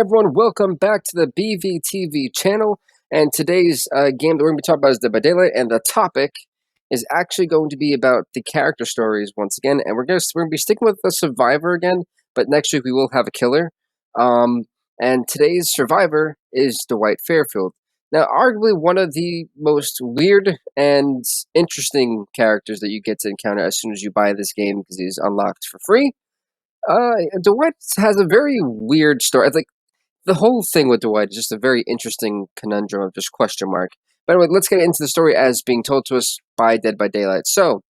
everyone, welcome back to the BVTV channel. And today's game that we're going to be talking about is Dead by Daylight, and the topic is actually going to be about the character stories once again. And we're going to be sticking with the survivor again, but next week we will have a killer. And today's survivor is Dwight Fairfield. Now, arguably one of the most weird and interesting characters that you get to encounter as soon as you buy this game because he's unlocked for free. Dwight has a very weird story. Like the whole thing with Dwight is just a very interesting conundrum of just question mark. But anyway, let's get into the story as being told to us by Dead by Daylight. So,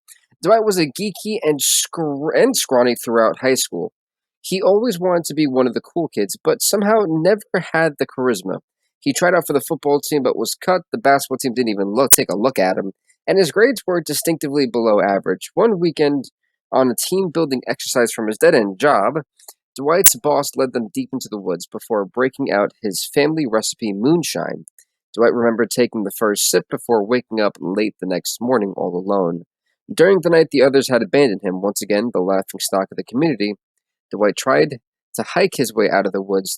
Dwight was a geeky and scrawny throughout high school. He always wanted to be one of the cool kids, but somehow never had the charisma. He tried out for the football team, but was cut. The basketball team didn't even take a look at him, and his grades were distinctively below average. One weekend, on a team-building exercise from his dead-end job, Dwight's boss led them deep into the woods before breaking out his family recipe moonshine. Dwight remembered taking the first sip before waking up late the next morning all alone. During the night, the others had abandoned him, once again the laughingstock of the community. Dwight tried to hike his way out of the woods.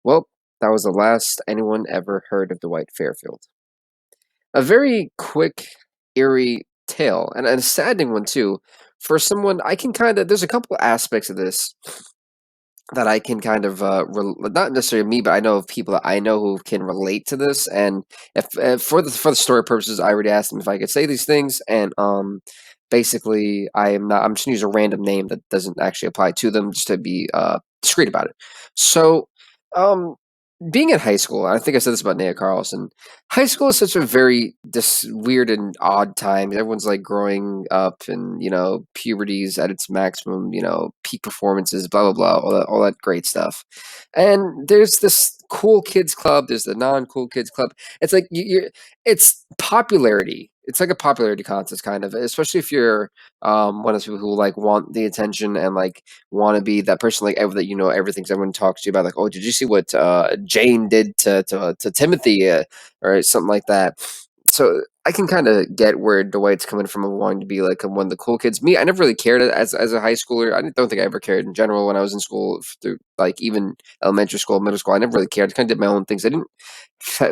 Well, that was the last anyone ever heard of Dwight Fairfield. A very quick, eerie tale, and a saddening one too. For someone, I can there's a couple aspects of this that I can not necessarily me, but I know of people that I know who can relate to this. And if for the story purposes, I already asked them if I could say these things, and basically I'm just gonna use a random name that doesn't actually apply to them, just to be discreet about it. So, being in high school, I think I said this about Naya Carlson. High school is such a very weird and odd time. Everyone's like growing up, and puberty's at its maximum. Peak performances, blah blah blah, all that great stuff. And there's this cool kids club. There's the non-cool kids club. It's like it's popularity. It's like a popularity contest, kind of, especially if you're one of those people who like want the attention and like want to be that person like ever that everything everyone talks to you about, like, oh, did you see what Jane did to Timothy, or something like that. So I can kind of get where Dwight's coming from of wanting to be like one of the cool kids. Me, I never really cared as a high schooler. I don't think I ever cared in general when I was in school, through like even elementary school, middle school. I never really cared. I kind of did my own things. I didn't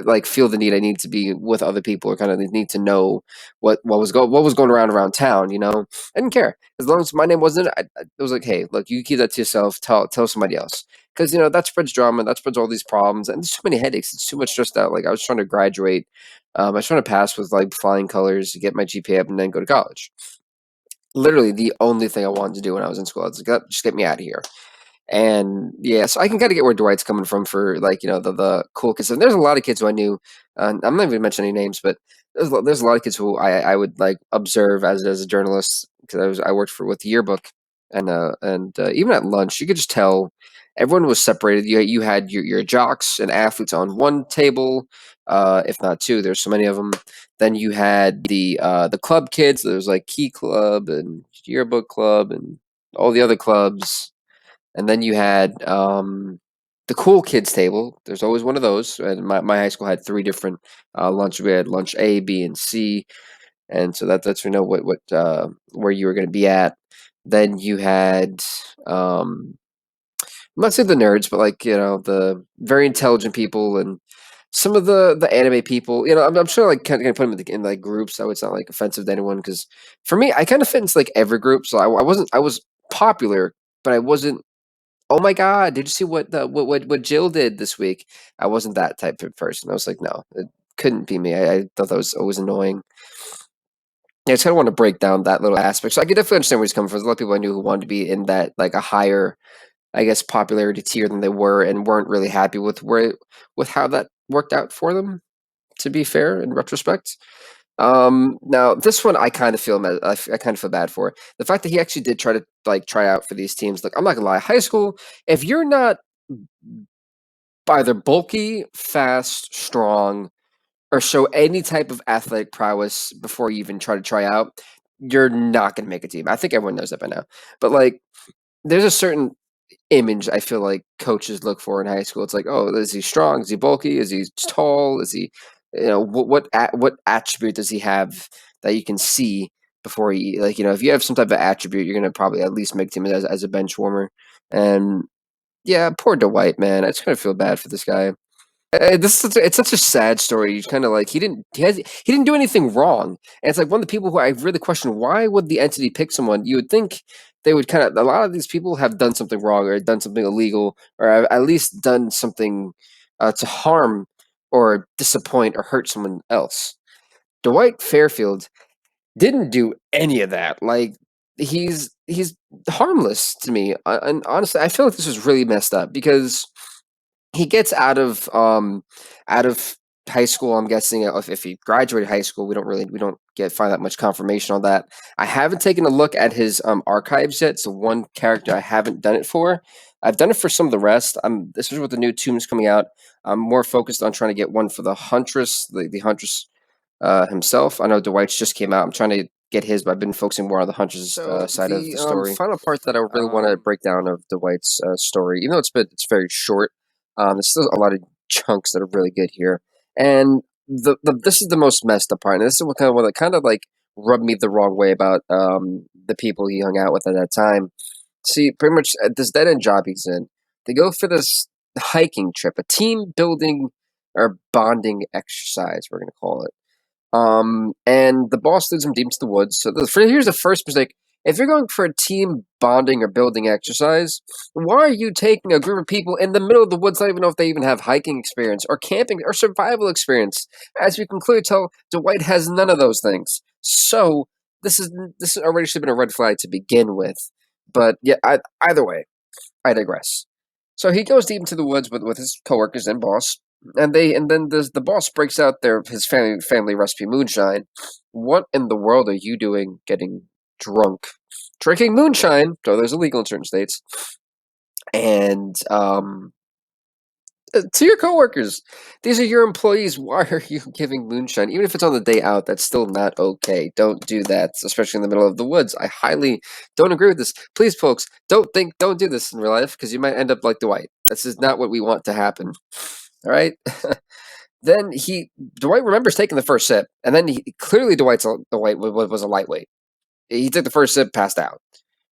like feel the need I need to be with other people, or kind of need to know what was going around town. I didn't care as long as my name wasn't it. It was like, hey, look, you keep that to yourself. Tell somebody else, because that spreads drama, that spreads all these problems, and there's too many headaches. It's too much stressed out. Like I was trying to graduate, I was trying to pass with like flying colors to get my GPA up and then go to college. Literally the only thing I wanted to do when I was in school. I was like, just get me out of here. And yeah, so I can kind of get where Dwight's coming from for like the cool kids. And there's a lot of kids who I knew. I'm not even mentioning any names, but there's a lot of kids who I would like observe as a journalist, because I worked with the yearbook, and even at lunch you could just tell everyone was separated. You had your jocks and athletes on one table, if not two. There's so many of them. Then you had the club kids. There was like Key Club and Yearbook Club and all the other clubs. And then you had the cool kids table. There's always one of those. And my high school had three different lunch. We had lunch A, B, and C, and so that's what where you were going to be at. Then you had I'm not saying the nerds, but like the very intelligent people, and some of the anime people. I'm sure like kind of put them in like groups, so it's not like offensive to anyone. Because for me, I kind of fit into like every group. So I was popular, but I wasn't. Oh my God! Did you see what Jill did this week? I wasn't that type of person. I was like, no, it couldn't be me. I thought that was always annoying. Yeah, I just kind of want to break down that little aspect. So I could definitely understand where he's coming from. There's a lot of people I knew who wanted to be in that like a higher, I guess, popularity tier than they were, and weren't really happy with how that worked out for them. To be fair, in retrospect. Now this one I kind of feel I kind of feel bad for the fact that he actually did try to like try out for these teams. Like I'm not gonna lie, high school, if you're not either bulky, fast, strong, or show any type of athletic prowess before you even try out, you're not gonna make a team. I think everyone knows that by now. But like, there's a certain image I feel like coaches look for in high school. It's like, oh, is he strong? Is he bulky? Is he tall? Is he, what attribute does he have that you can see before if you have some type of attribute, you're gonna probably at least make team as a bench warmer. And Yeah, poor Dwight, man. I just kind of feel bad for this guy. It's such a sad story. He's kind of like he didn't do anything wrong, and it's like one of the people who I really question why would the entity pick someone. You would think they would kind of a lot of these people have done something wrong or done something illegal or have at least done something to harm or disappoint or hurt someone else. Dwight Fairfield didn't do any of that. Like he's harmless to me, and honestly, I feel like this is really messed up because he gets out of high school. I'm guessing if he graduated high school, we don't get find that much confirmation on that. I haven't taken a look at his archives yet. So one character I haven't done it for. I've done it for some of the rest. I'm especially with the new tombs coming out. I'm more focused on trying to get one for the Huntress, the Huntress himself. I know Dwight's just came out. I'm trying to get his, but I've been focusing more on the Huntress side of the story. Final part that I really want to break down of Dwight's story, even though it's very short. There's still a lot of chunks that are really good here, and this is the most messed up part. And this is what kind of like rubbed me the wrong way about the people he hung out with at that time. See, pretty much at this dead end job he's in, they go for this hiking trip, a team building or bonding exercise. We're gonna call it. And the boss leads him deep into the woods. So here's the first mistake. If you're going for a team bonding or building exercise, why are you taking a group of people in the middle of the woods? I don't even know if they even have hiking experience or camping or survival experience. As you can clearly tell, Dwight has none of those things. So this already should have been a red flag to begin with. But yeah, either way, I digress. So he goes deep into the woods with his coworkers and boss, and then the boss breaks out his family recipe moonshine. What in the world are you doing getting drunk? Drinking moonshine, though there's illegal in certain states, and to your coworkers, these are your employees. Why are you giving moonshine? Even if it's on the day out, that's still not okay. Don't do that, especially in the middle of the woods. I highly don't agree with this. Please, folks, don't do this in real life because you might end up like Dwight. This is not what we want to happen. All right. Then Dwight remembers taking the first sip, and then clearly Dwight was a lightweight. He took the first sip, passed out.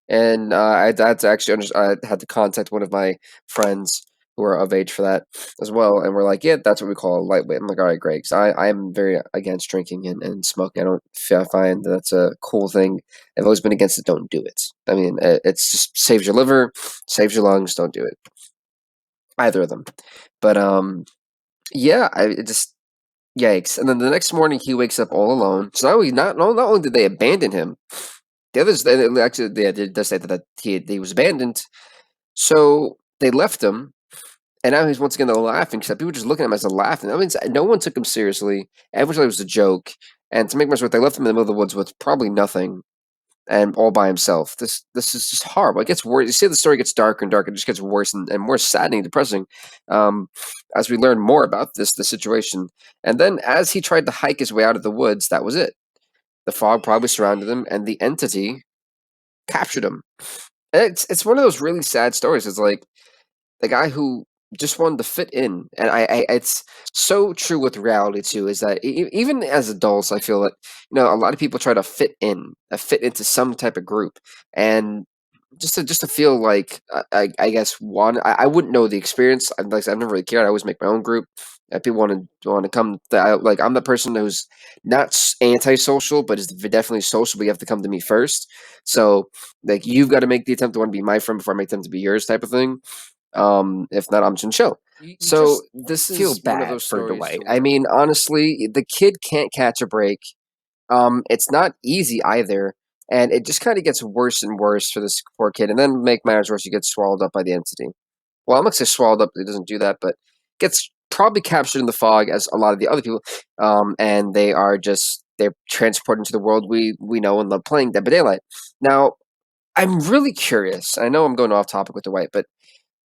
And I had to actually I had to contact one of my friends who are of age for that as well, and we're like, yeah, that's what we call a lightweight. I'm like, all right, great, because I'm very against drinking and smoking. I find that's a cool thing. I've always been against it. Don't do it. I mean, it's just saves your liver, saves your lungs. Don't do it. Either of them. But yeah, it just yikes. And then the next morning he wakes up all alone. So not only did they abandon him, the others actually they did say that he was abandoned. So they left him, and now he's once again laughing. Except people just looking at him as a laughing. That means no one took him seriously. Everyone thought it was a joke. And to make matters worse, they left him in the middle of the woods with probably nothing, and all by himself. This is just horrible. It gets worse. You see, the story gets darker and darker. It just gets worse and more saddening, depressing, as we learn more about the situation. And then, as he tried to hike his way out of the woods, that was it. The fog probably surrounded him, and the entity captured him. And it's one of those really sad stories. It's like the guy who just wanted to fit in, and it's so true with reality too. Is that even as adults, I feel like a lot of people try to fit into some type of group, and just to feel like I guess one I wouldn't know the experience. Like I said, I've never really cared. I always make my own group. People want to come. Like I'm the person who's not antisocial, but is definitely social. But you have to come to me first. So like you've got to make the attempt to want to be my friend before I make them to be yours, type of thing. If not, I'm just gonna show. So this is one of those for Dwight. I mean, honestly, the kid can't catch a break. It's not easy either, and it just kind of gets worse and worse for this poor kid. And then make matters worse, he gets swallowed up by the entity. Well, I'm not gonna say swallowed up; it doesn't do that, but gets probably captured in the fog as a lot of the other people. And they're transported into the world we know and love playing, Dead by Daylight. Now, I'm really curious. I know I'm going off topic with Dwight, but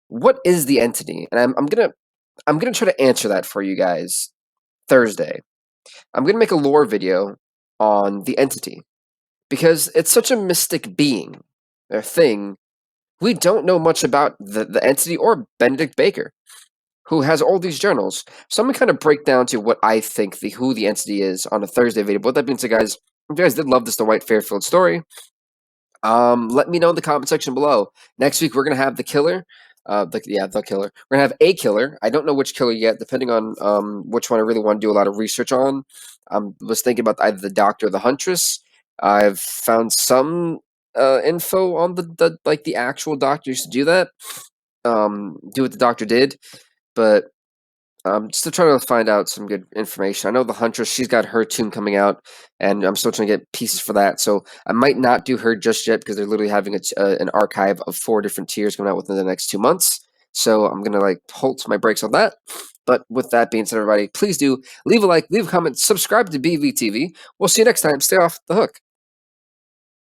what is the entity? And I'm gonna try to answer that for you guys Thursday. I'm gonna make a lore video on the entity because it's such a mystic being or thing. We don't know much about the entity or Benedict Baker, who has all these journals. So I'm gonna kind of break down to what I think who the entity is on a Thursday video. But what that means, guys, if you guys did love this Dwight Fairfield story, let me know in the comment section below. Next week we're gonna have the killer. The killer. We're gonna have a killer. I don't know which killer yet, depending on which one I really want to do a lot of research on. I was thinking about either the Doctor or the Huntress. I've found some info on the actual Doctor used to do that. Do what the Doctor did, but still trying to find out some good information. I know the Huntress, she's got her tune coming out, and I'm still trying to get pieces for that. So I might not do her just yet because they're literally having an archive of 4 different tiers coming out within the next 2 months. So I'm gonna halt my brakes on that. But with that being said, everybody, please do leave a like, leave a comment, subscribe to BVTV. We'll see you next time. Stay off the hook.